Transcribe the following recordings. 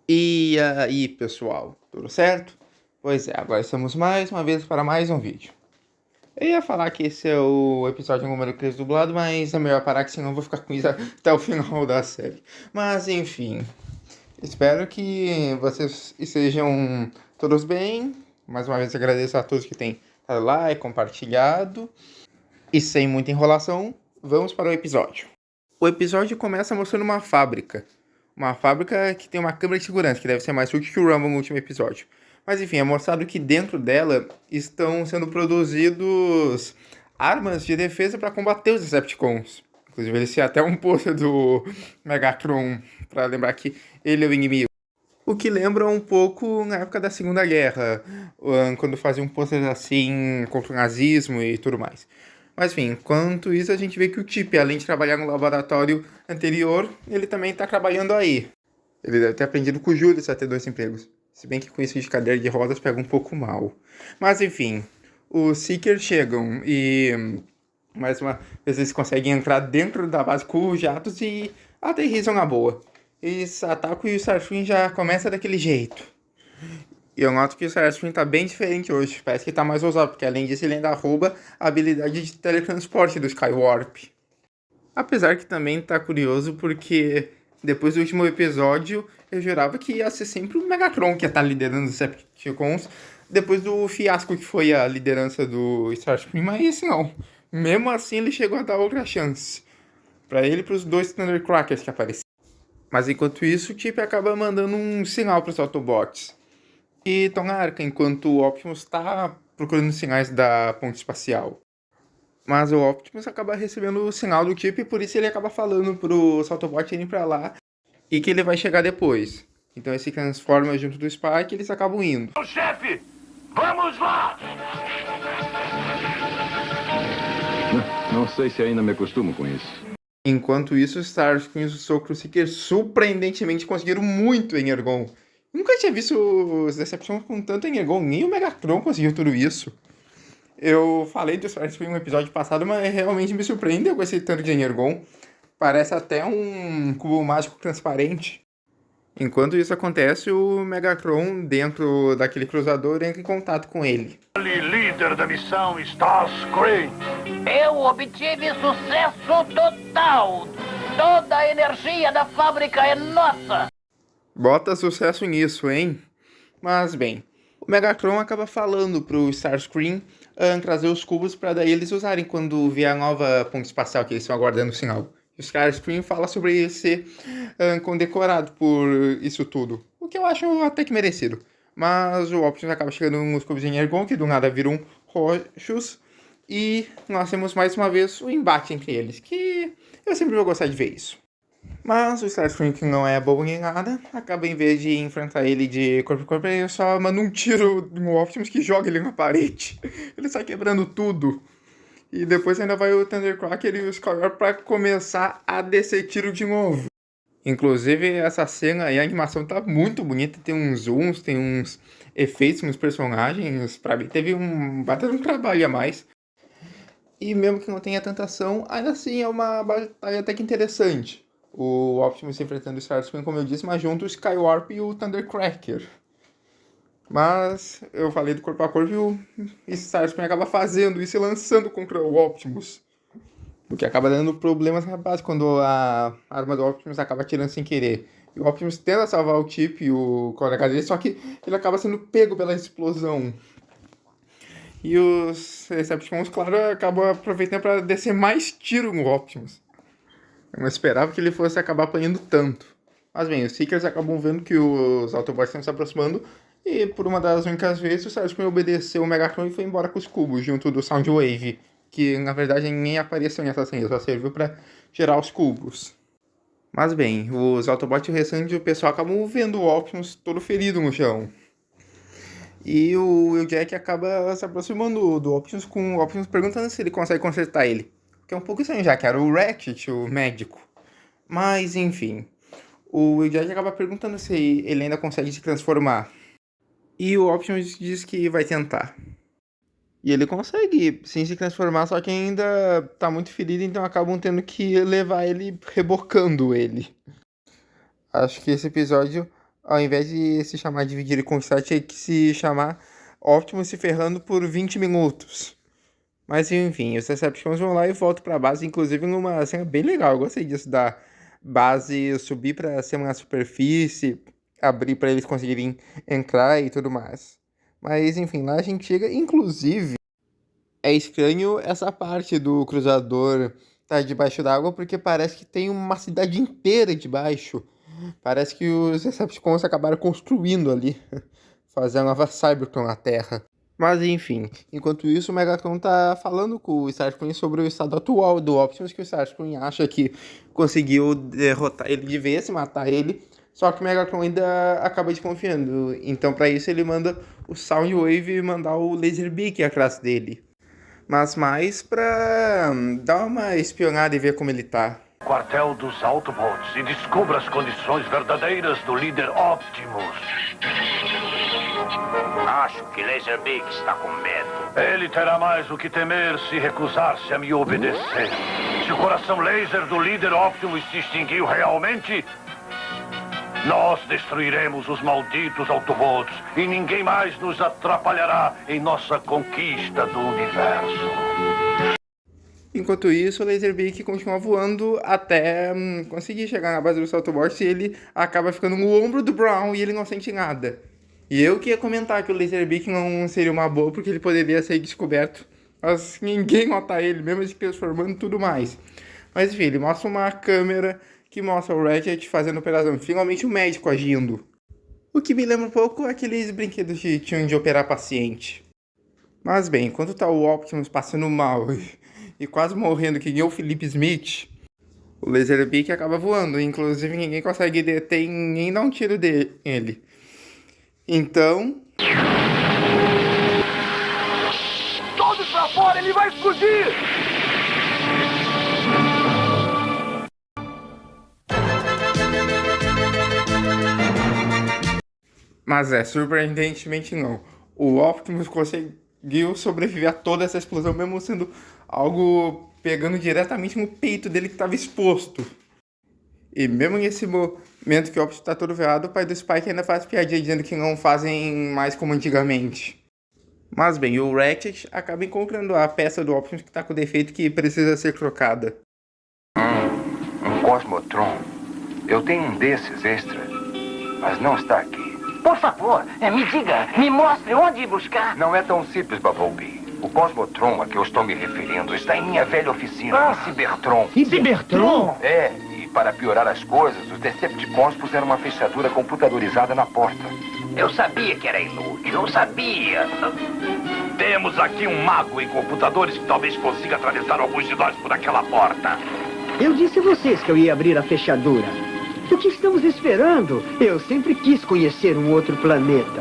E aí, pessoal, tudo certo? Pois é, agora estamos mais uma vez para mais um vídeo. Eu ia falar que esse é o episódio número 3 dublado, mas é melhor parar que senão eu vou ficar com isso até o final da série. Mas enfim, espero que vocês estejam todos bem. Mais uma vez agradeço a todos que têm dado like, compartilhado. E sem muita enrolação, vamos para o episódio. O episódio começa mostrando uma fábrica. Uma fábrica que tem uma câmera de segurança, que deve ser mais útil que o Rumble no último episódio. Mas enfim, é mostrado que dentro dela estão sendo produzidos armas de defesa para combater os Decepticons. Inclusive, eles têm até um pôster do Megatron para lembrar que ele é o inimigo. O que lembra um pouco na época da Segunda Guerra, quando faziam pôsteres assim contra o nazismo e tudo mais. Mas enfim, enquanto isso a gente vê que o Chip, além de trabalhar no laboratório anterior, ele também está trabalhando aí. Ele deve ter aprendido com o Julius a ter 2 empregos. Se bem que com isso de cadeira de rodas pega um pouco mal. Mas enfim, os Seekers chegam e mais uma vez eles conseguem entrar dentro da base com os jatos e aterrissam na boa. Eles atacam e o Starscream já começa daquele jeito. E eu noto que o Starscream tá bem diferente hoje. Parece que tá mais ousado, porque além disso ele ainda rouba a habilidade de teletransporte do Skywarp. Apesar que também tá curioso porque depois do último episódio eu jurava que ia ser sempre o Megatron que ia estar liderando os Decepticons depois do fiasco que foi a liderança do Starscream, mas não. Mesmo assim ele chegou a dar outra chance. Pra ele e pros 2 Thundercrackers que apareceram. Mas enquanto isso, o Chip acaba mandando um sinal pros Autobots. E estão na arca, enquanto o Optimus está procurando sinais da ponte espacial. Mas o Optimus acaba recebendo o sinal do Chip e por isso ele acaba falando pro Autobot irem pra lá e que ele vai chegar depois. Então ele se transforma junto do Spike e eles acabam indo. Chefe, vamos lá! Não sei se ainda me acostumo com isso. Enquanto isso, os Starscream e os Soul Seekers surpreendentemente conseguiram muito Energon. Nunca tinha visto os Decepticons com tanto Energon, nem o Megatron conseguiu tudo isso. Eu falei do Starscream no episódio passado, mas realmente me surpreendeu com esse tanto de Energon. Parece até um cubo mágico transparente. Enquanto isso acontece, o Megatron, dentro daquele cruzador, entra em contato com ele. Líder da missão Starscream. Eu obtive sucesso total. Toda a energia da fábrica é nossa. Bota sucesso nisso, hein? Mas bem, o Megatron acaba falando pro Starscream trazer os cubos para daí eles usarem quando vier a nova ponte espacial que eles estão aguardando o sinal. O Starscream fala sobre ele ser condecorado por isso tudo, o que eu acho até que merecido. Mas o Optimus acaba chegando nos cubos de Energon, que do nada viram roxos, e nós temos mais uma vez o embate entre eles, que eu sempre vou gostar de ver isso. Mas o Starscream, que não é bobo nem nada, acaba em vez de enfrentar ele de corpo a corpo, ele só manda um tiro no Optimus que joga ele na parede. Ele sai quebrando tudo. E depois ainda vai o Thundercracker e o Skywarp pra começar a descer tiro de novo. Inclusive, essa cena e a animação tá muito bonita. Tem uns zooms, tem uns efeitos nos personagens. Pra mim, teve um trabalho a mais. E mesmo que não tenha tanta ação, ainda assim é uma batalha até que interessante. O Optimus enfrentando o Starscream, como eu disse, mas junto o Skywarp e o Thundercracker. Mas eu falei do corpo a corpo e o Starscream acaba fazendo isso e lançando contra o Optimus. O que acaba dando problemas na base quando a arma do Optimus acaba atirando sem querer. E o Optimus tenta salvar o Chip e o colega dele, só que ele acaba sendo pego pela explosão. E os Decepticons, claro, acabam aproveitando para descer mais tiro no Optimus. Eu não esperava que ele fosse acabar apanhando tanto. Mas bem, os Seekers acabam vendo que os Autobots estão se aproximando e por uma das únicas vezes o Starscream obedeceu o Megatron e foi embora com os cubos junto do Soundwave, que na verdade nem apareceu nessa cena, só serviu para gerar os cubos. Mas bem, os Autobots e o restante do pessoal acabam vendo o Optimus todo ferido no chão. E o Jack acaba se aproximando do Optimus com o Optimus perguntando se ele consegue consertar ele. Que é um pouco estranho, já que era o Ratchet, o médico. Mas, enfim. O Jack acaba perguntando se ele ainda consegue se transformar. E o Optimus diz que vai tentar. E ele consegue sim se transformar, só que ainda tá muito ferido, então acabam tendo que levar ele rebocando ele. Acho que esse episódio Ao invés de se chamar Dividir e Conquistar, tinha que se chamar Optimus se ferrando por 20 minutos. Mas enfim, os Decepticons vão lá e voltam pra base, inclusive numa cena bem legal. Eu gostei disso, da base subir pra ser uma superfície, abrir pra eles conseguirem entrar e tudo mais. Mas enfim, lá a gente chega, inclusive, é estranho essa parte do cruzador tá debaixo d'água, porque parece que tem uma cidade inteira debaixo. Parece que os Decepticons acabaram construindo ali, fazendo a nova Cybertron na Terra. Mas enfim, enquanto isso o Megatron tá falando com o Starscream sobre o estado atual do Optimus, que o Starscream acha que conseguiu derrotar ele de vez, matar ele, só que o Megatron ainda acaba desconfiando. Então para isso ele manda o Soundwave mandar o Laserbeak atrás dele. Mas mais pra dar uma espionada e ver como ele tá. Quartel dos Autobots e descubra as condições verdadeiras do líder Optimus. Acho que Laserbeak está com medo. Ele terá mais o que temer se recusar-se a me obedecer. Se o coração laser do líder Optimus se extinguiu realmente, nós destruiremos os malditos Autobots e ninguém mais nos atrapalhará em nossa conquista do universo. Enquanto isso, o Laserbeak continua voando até conseguir chegar na base do Autobots e ele acaba ficando no ombro do Brown e ele não sente nada. E eu que ia comentar que o Laserbeak não seria uma boa porque ele poderia ser descoberto, mas ninguém nota ele, mesmo se transformando e tudo mais. Mas enfim, ele mostra uma câmera que mostra o Ratchet fazendo operação, finalmente o médico agindo. O que me lembra um pouco aqueles brinquedos que tinham de operar paciente. Mas bem, enquanto tá o Optimus passando mal e quase morrendo que nem o Philip Smith, o Laserbeak acaba voando, inclusive ninguém consegue deter nem dar um tiro dele. Então... Todos pra fora, ele vai explodir! Mas surpreendentemente não. O Optimus conseguiu sobreviver a toda essa explosão, mesmo sendo algo pegando diretamente no peito dele que estava exposto. E mesmo nesse momento que o Optimus está todo ferrado, o pai do Spike ainda faz piadinha dizendo que não fazem mais como antigamente. Mas bem, o Ratchet acaba encontrando a peça do Optimus que está com defeito que precisa ser trocada. Um Cosmotron. Eu tenho um desses extra, mas não está aqui. Por favor, me diga, me mostre onde ir buscar. Não é tão simples, Bumblebee. O Cosmotron a que eu estou me referindo está em minha velha oficina, em Cybertron. Cybertron? É, e para piorar as coisas, os Decepticons puseram uma fechadura computadorizada na porta. Eu sabia que era inútil, eu sabia. Temos aqui um mago em computadores que talvez consiga atravessar alguns de nós por aquela porta. Eu disse a vocês que eu ia abrir a fechadura. O que estamos esperando? Eu sempre quis conhecer um outro planeta.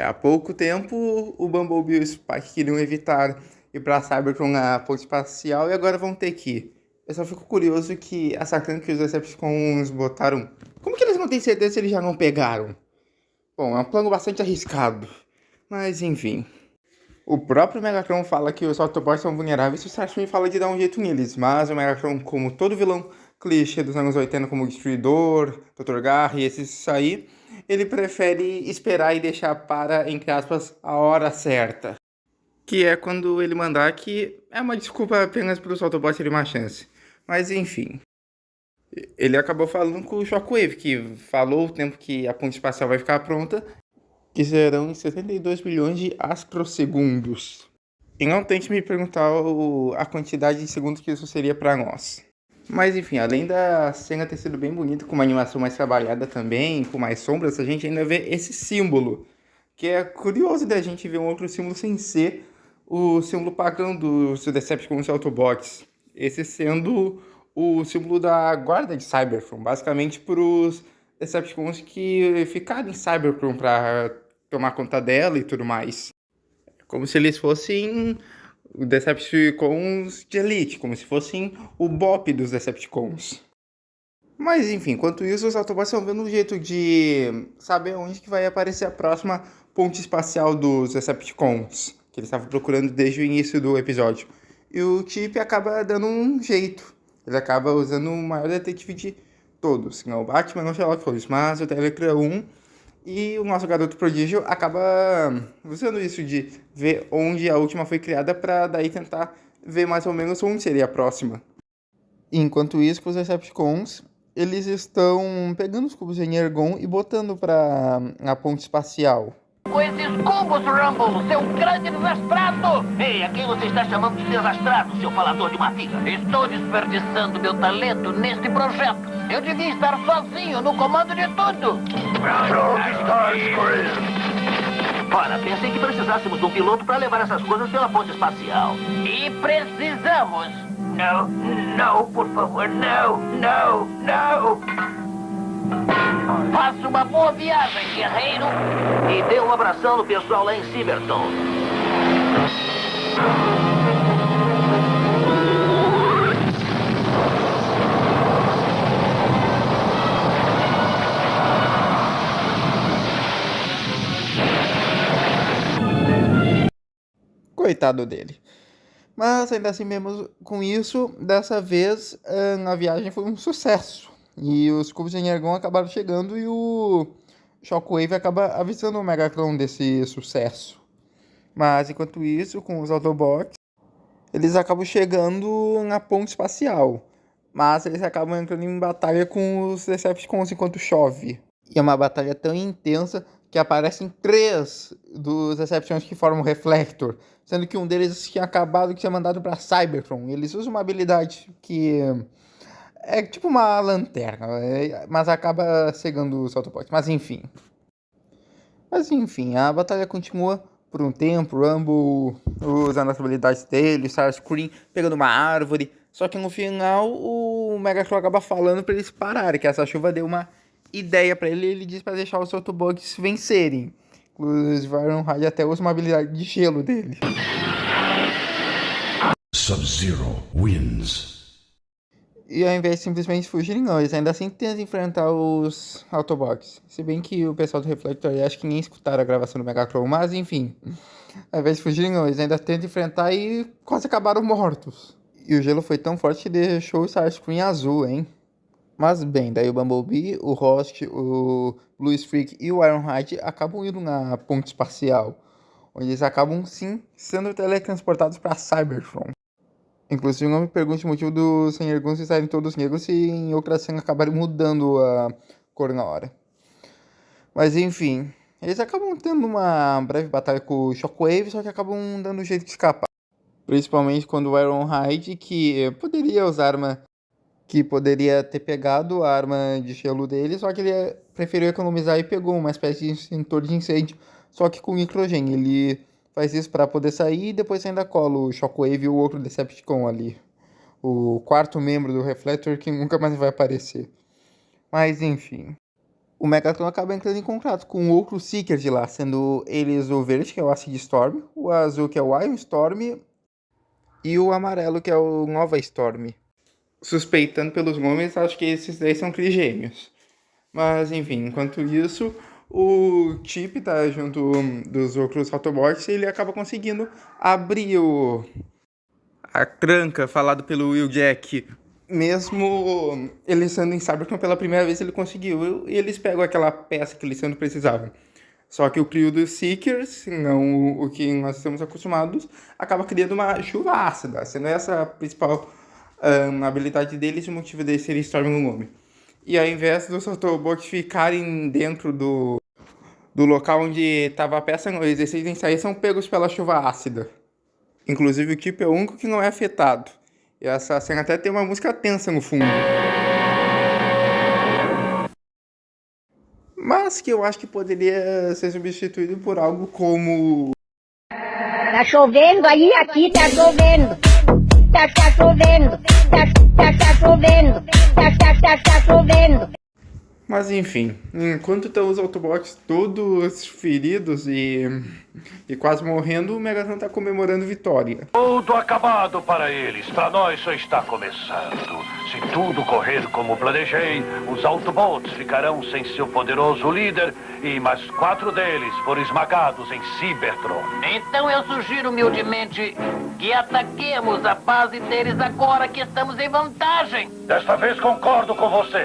Há pouco tempo o Bumblebee e o Spike queriam evitar ir pra Cybertron na ponte espacial e agora vão ter que ir. Eu só fico curioso que essa câmera que os Decepticons botaram... Como que eles não têm certeza se eles já não pegaram? Bom, é um plano bastante arriscado. Mas enfim... O próprio Megatron fala que os Autobots são vulneráveis e o Starscream fala de dar um jeito neles, mas o Megatron, como todo vilão clichê dos anos 80, como o Destruidor, Dr. Garra e esses aí, ele prefere esperar e deixar para, entre aspas, a hora certa. Que é quando ele mandar, que é uma desculpa apenas para os Autobots terem uma chance. Mas enfim. Ele acabou falando com o Shockwave, que falou o tempo que a ponte espacial vai ficar pronta, que serão em 72 milhões de astrosegundos. E não tente me perguntar a quantidade de segundos que isso seria para nós. Mas enfim, além da cena ter sido bem bonita, com uma animação mais trabalhada também, com mais sombras, a gente ainda vê esse símbolo. Que é curioso da gente ver um outro símbolo sem ser o símbolo padrão dos Decepticons e Autobots. Esse sendo o símbolo da guarda de Cybertron, basicamente para os Decepticons que ficaram em Cybertron para tomar conta dela e tudo mais. Como se eles fossem Decepticons de elite, como se fossem o BOP dos Decepticons. Mas enfim, enquanto isso, os Autobots estão vendo um jeito de saber onde que vai aparecer a próxima ponte espacial dos Decepticons, que eles estavam procurando desde o início do episódio. E o Chip acaba dando um jeito. Ele acaba usando o maior detetive de todos. Não o Batman, não o Sherlock Holmes, mas o Telegram 1. E o nosso garoto prodígio acaba usando isso de ver onde a última foi criada para daí tentar ver mais ou menos onde seria a próxima. Enquanto isso, com os Decepticons, eles estão pegando os cubos de Energon e botando para a ponte espacial. Com esses cubos, Rumble, seu grande desastrado! Ei, a quem você está chamando de desastrado, seu falador de uma figa? Estou desperdiçando meu talento neste projeto. Eu devia estar sozinho no comando de tudo. Ora, pensei que precisássemos de um piloto para levar essas coisas pela ponte espacial. E precisamos. Não, não, por favor, não, não, não. Faça uma boa viagem, guerreiro. E dê um abração no pessoal lá em Cybertron. Coitado dele. Mas ainda assim, mesmo com isso, dessa vez a viagem foi um sucesso. E os cubos de Energon acabaram chegando e o Shockwave acaba avisando o Megatron desse sucesso. Mas enquanto isso, com os Autobots, eles acabam chegando na ponte espacial. Mas eles acabam entrando em batalha com os Decepticons enquanto chove. E é uma batalha tão intensa que aparecem 3 dos Decepticons que formam o Reflector, sendo que um deles tinha acabado de ser mandado para Cybertron. Eles usam uma habilidade que é tipo uma lanterna, mas acaba cegando os Autobots. Mas enfim, a batalha continua por um tempo. Rumble usando as habilidades dele, Starscream pegando uma árvore. Só que no final o Megatron acaba falando para eles pararem, que essa chuva deu uma ideia para ele. Ele diz para deixar os Autobots vencerem. Inclusive, o Ironhide até usa uma habilidade de gelo dele. Sub-Zero wins. E ao invés de simplesmente fugirem, não, eles ainda assim tentam enfrentar os Autobots. Se bem que o pessoal do Reflector acho que nem escutaram a gravação do Megatron, mas enfim. Ao invés de fugirem, não, eles ainda tentam enfrentar e quase acabaram mortos. E o gelo foi tão forte que deixou o Starscream azul, hein? Mas bem, daí o Bumblebee, o Rost, o Blue Streak e o Ironhide acabam indo na ponte espacial, onde eles acabam sim sendo teletransportados para Cybertron. Inclusive, não me pergunte o motivo dos Energons estarem todos negros e em outra cena acabarem mudando a cor na hora. Mas enfim, eles acabam tendo uma breve batalha com o Shockwave, só que acabam dando um jeito de escapar. Principalmente quando o Ironhide, que poderia usar arma, que poderia ter pegado a arma de gelo dele, só que ele preferiu economizar e pegou uma espécie de extintor de incêndio, só que com nitrogênio. Ele faz isso para poder sair e depois ainda cola o Shockwave e o outro Decepticon ali. O 4º membro do Reflector que nunca mais vai aparecer. Mas enfim. O Megatron acaba entrando em contato com outro Seeker de lá, sendo eles o verde, que é o Acid Storm, o azul, que é o Ion Storm, e o amarelo, que é o Nova Storm. Suspeitando pelos nomes, acho que esses 10 são trigêmeos. Mas enfim, enquanto isso, o Chip tá junto dos outros Autobots e ele acaba conseguindo abrir a tranca falado pelo Will Jack. Mesmo ele sendo em Cybertron pela primeira vez, ele conseguiu. E eles pegam aquela peça que eles tanto precisavam. Só que o trio dos Seekers, não o que nós estamos acostumados, acaba criando uma chuva ácida, sendo essa a principal habilidade deles e o motivo deles serem Storm no nome. E ao invés dos Autobots ficarem dentro do local onde estava a peça, eles decidem sair e são pegos pela chuva ácida. Inclusive o Chip é o único que não é afetado. E essa cena até tem uma música tensa no fundo. Mas que eu acho que poderia ser substituído por algo como... Tá chovendo aí, aqui tá chovendo. Tá chovendo. Tá chovendo. Tá chovendo. Mas enfim, enquanto estão os Autobots todos feridos e quase morrendo, o Megatron tá comemorando vitória. Tudo acabado para eles. Para nós só está começando. Se tudo correr como planejei, os Autobots ficarão sem seu poderoso líder e mais 4 deles foram esmagados em Cybertron. Então eu sugiro humildemente que ataquemos a base deles agora que estamos em vantagem. Desta vez concordo com você.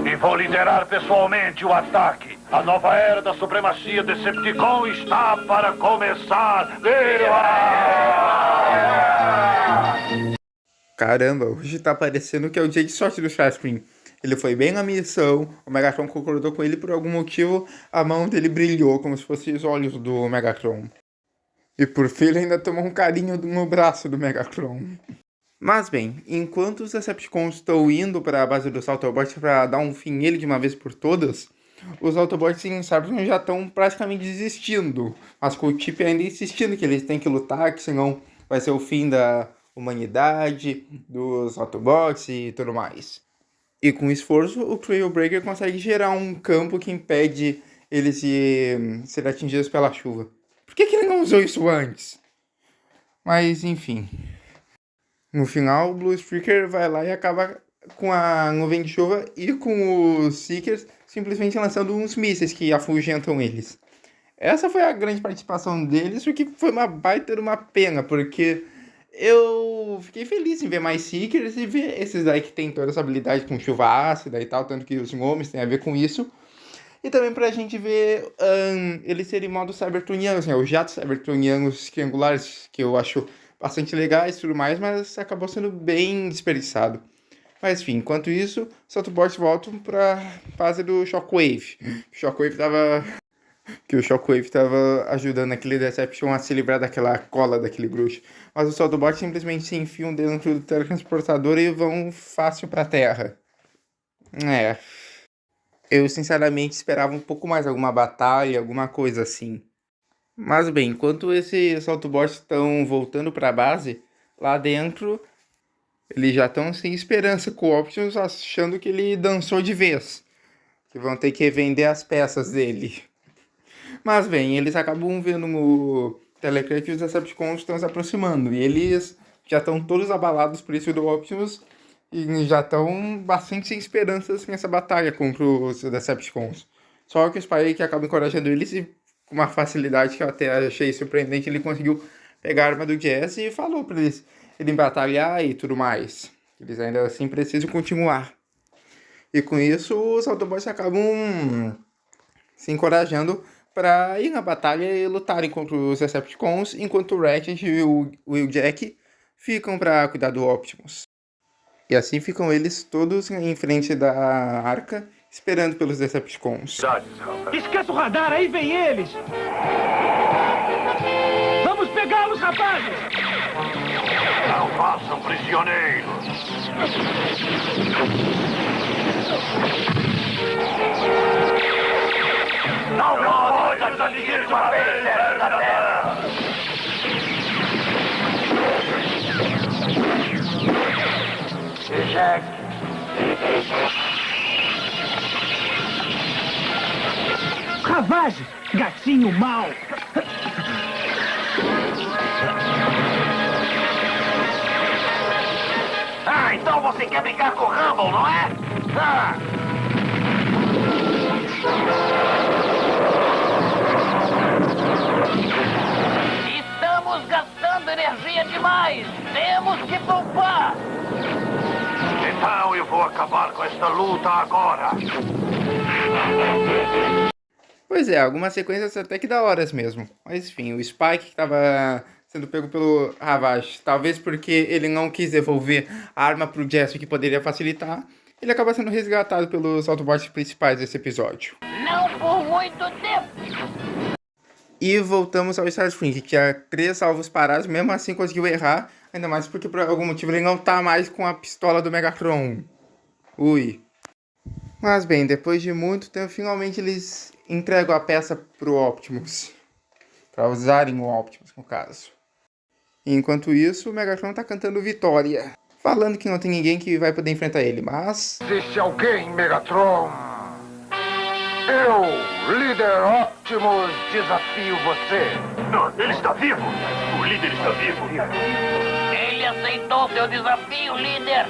E vou liderar pessoalmente o ataque. A nova era da supremacia Decepticon está para começar. Caramba, hoje tá parecendo que é o dia de sorte do Starscream. Ele foi bem na missão, o Megatron concordou com ele por algum motivo, a mão dele brilhou como se fossem os olhos do Megatron. E por fim ele ainda tomou um carinho no braço do Megatron. Mas bem, enquanto os Decepticons estão indo para a base dos Autobots para dar um fim nele de uma vez por todas, os Autobots em Cybertron já estão praticamente desistindo, mas com o Chip ainda insistindo que eles têm que lutar, que senão vai ser o fim da humanidade, dos Autobots e tudo mais. E com esforço, o Trailbreaker consegue gerar um campo que impede eles de serem atingidos pela chuva. Por que ele não usou isso antes? Mas, enfim. No final, o Blue Streaker vai lá e acaba com a nuvem de chuva e com os Seekers simplesmente lançando uns mísseis que afugentam eles. Essa foi a grande participação deles, o que foi uma baita de uma pena, porque eu fiquei feliz em ver mais Seekers e ver esses daí que tem toda essa habilidade com chuva ácida e tal, tanto que os nomes têm a ver com isso. E também pra gente ver eles serem modo cybertronianos, né? Os jatos cybertronianos triangulares, que eu acho bastante legais e tudo mais, mas acabou sendo bem desperdiçado. Mas enfim, enquanto isso, os Autobots voltam pra fase do Shockwave. O Shockwave tava ajudando aquele Deception a se livrar daquela cola daquele bruxo. Mas os Autobots simplesmente se enfiam dentro do teletransportador e vão fácil pra Terra. Eu sinceramente esperava um pouco mais alguma batalha, alguma coisa assim. Mas bem, enquanto esses Autobots estão voltando pra base, lá dentro eles já estão sem esperança com o Optimus, achando que ele dançou de vez. Que vão ter que vender as peças dele. Mas bem, eles acabam vendo no Telecrate que os Decepticons estão se aproximando. E eles já estão todos abalados por isso do Optimus. E já estão bastante sem esperanças nessa batalha contra os Decepticons. Só que o Spike acaba encorajando eles e com uma facilidade que eu até achei surpreendente, ele conseguiu pegar a arma do Jazz e falou para eles irem batalhar e tudo mais. Eles ainda assim precisam continuar. E com isso, os Autobots acabam se encorajando para ir na batalha e lutarem contra os Decepticons, enquanto o Ratchet e o Wheeljack ficam para cuidar do Optimus. E assim ficam eles todos em frente da arca, esperando pelos Decepticons. Esqueça o radar, aí vem eles! Vamos pegá-los, rapazes! Não façam prisioneiros! Não pode atingir de uma vez perto da Terra! Eject. Ravage, gatinho mau! Então você quer brincar com o Rumble, não é? Estamos gastando energia demais! Temos que poupar! Então eu vou acabar com esta luta agora! Pois é, algumas sequências até que da horas mesmo. Mas enfim, o Spike que estava sendo pego pelo Ravage, talvez porque ele não quis devolver a arma pro Jesse, que poderia facilitar, ele acaba sendo resgatado pelos Autobots principais desse episódio. Não por muito tempo! E voltamos ao Starscream, que tinha 3 alvos parados, mesmo assim conseguiu errar, ainda mais porque por algum motivo ele não tá mais com a pistola do Megatron. Ui. Mas bem, depois de muito tempo, finalmente eles entregam a peça pro Optimus. Para usarem o Optimus, no caso. E enquanto isso, o Megatron tá cantando vitória. Falando que não tem ninguém que vai poder enfrentar ele, mas... Existe alguém, Megatron? Eu, líder Optimus, desafio você. Não, ele está vivo. O líder está vivo. Ele aceitou seu desafio, líder.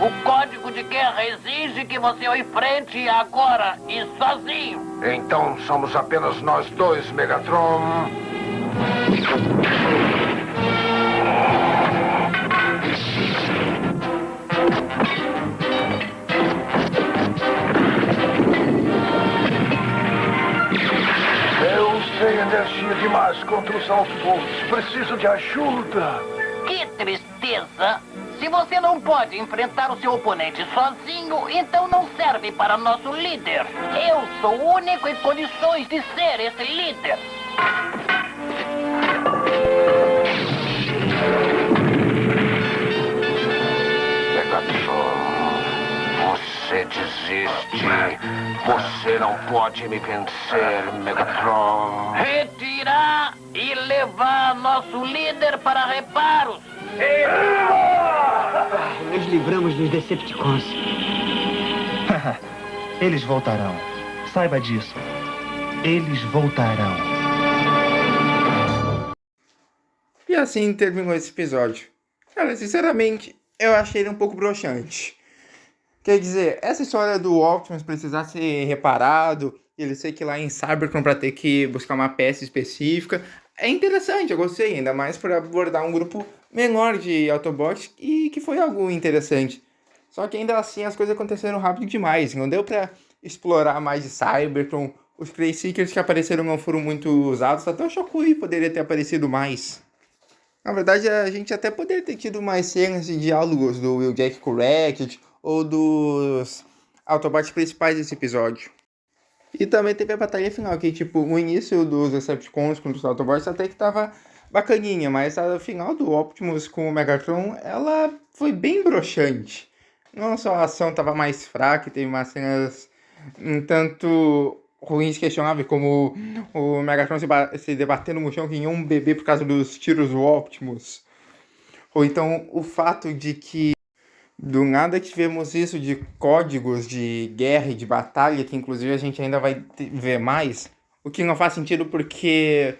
O código de guerra exige que você o enfrente agora e sozinho. Então somos apenas nós dois, Megatron. incapaz contra os Autobots. Preciso de ajuda. Que tristeza! Se você não pode enfrentar o seu oponente sozinho, então não serve para nosso líder. Eu sou o único em condições de ser esse líder. Megatron, você desiste. Você não pode me vencer, Megatron. Retirar e levar nosso líder para reparos. Nos livramos dos Decepticons. Eles voltarão. Saiba disso. Eles voltarão. E assim terminou esse episódio. Cara, sinceramente, eu achei ele um pouco broxante. Quer dizer, essa história do Optimus precisar ser reparado, ele sei que lá em Cybertron pra ter que buscar uma peça específica, é interessante, eu gostei, ainda mais por abordar um grupo menor de Autobots e que foi algo interessante. Só que ainda assim as coisas aconteceram rápido demais, não deu pra explorar mais de Cybertron, os Crayseekers que apareceram não foram muito usados, até o Shockwave poderia ter aparecido mais. Na verdade, a gente até poderia ter tido mais cenas de diálogos do Wheeljack com o Wreckage ou dos Autobots principais desse episódio. E também teve a batalha final, que tipo, o início dos Decepticons contra os Autobots até que tava bacaninha, mas a final do Optimus com o Megatron, ela foi bem broxante. Não só a ação tava mais fraca, teve umas cenas um tanto ruins, questionáveis, como o Megatron se debatendo no chão que nem um bebê por causa dos tiros do Optimus. Ou então o fato de que do nada tivemos isso de códigos de guerra e de batalha, que inclusive a gente ainda vai ver mais, o que não faz sentido porque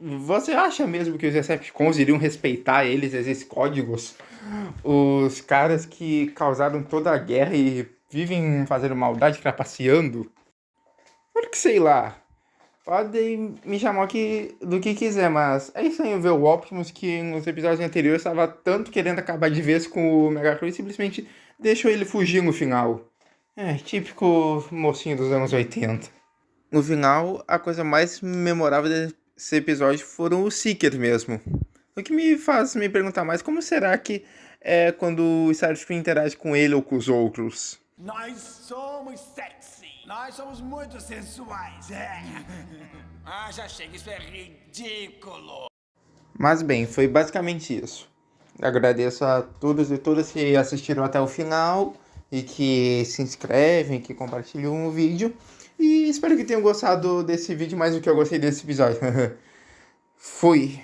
você acha mesmo que os Decepticons iriam respeitar esses códigos? Os caras que causaram toda a guerra e vivem fazendo maldade, trapaceando? Porque sei lá, podem me chamar do que quiser, mas é estranho ver o Optimus que nos episódios anteriores estava tanto querendo acabar de vez com o Megatron e simplesmente deixou ele fugir no final. É, típico mocinho dos anos 80. No final, a coisa mais memorável desse episódio foram os Seekers mesmo. O que me faz me perguntar mais como será que é quando o Starscream interage com ele ou com os outros. Nós somos sexy. Nós somos muito sensuais. Já chega, isso é ridículo. Mas bem, foi basicamente isso. Agradeço a todos e todas que assistiram até o final e que se inscrevem, que compartilham o vídeo. E espero que tenham gostado desse vídeo mais do que eu gostei desse episódio. Fui!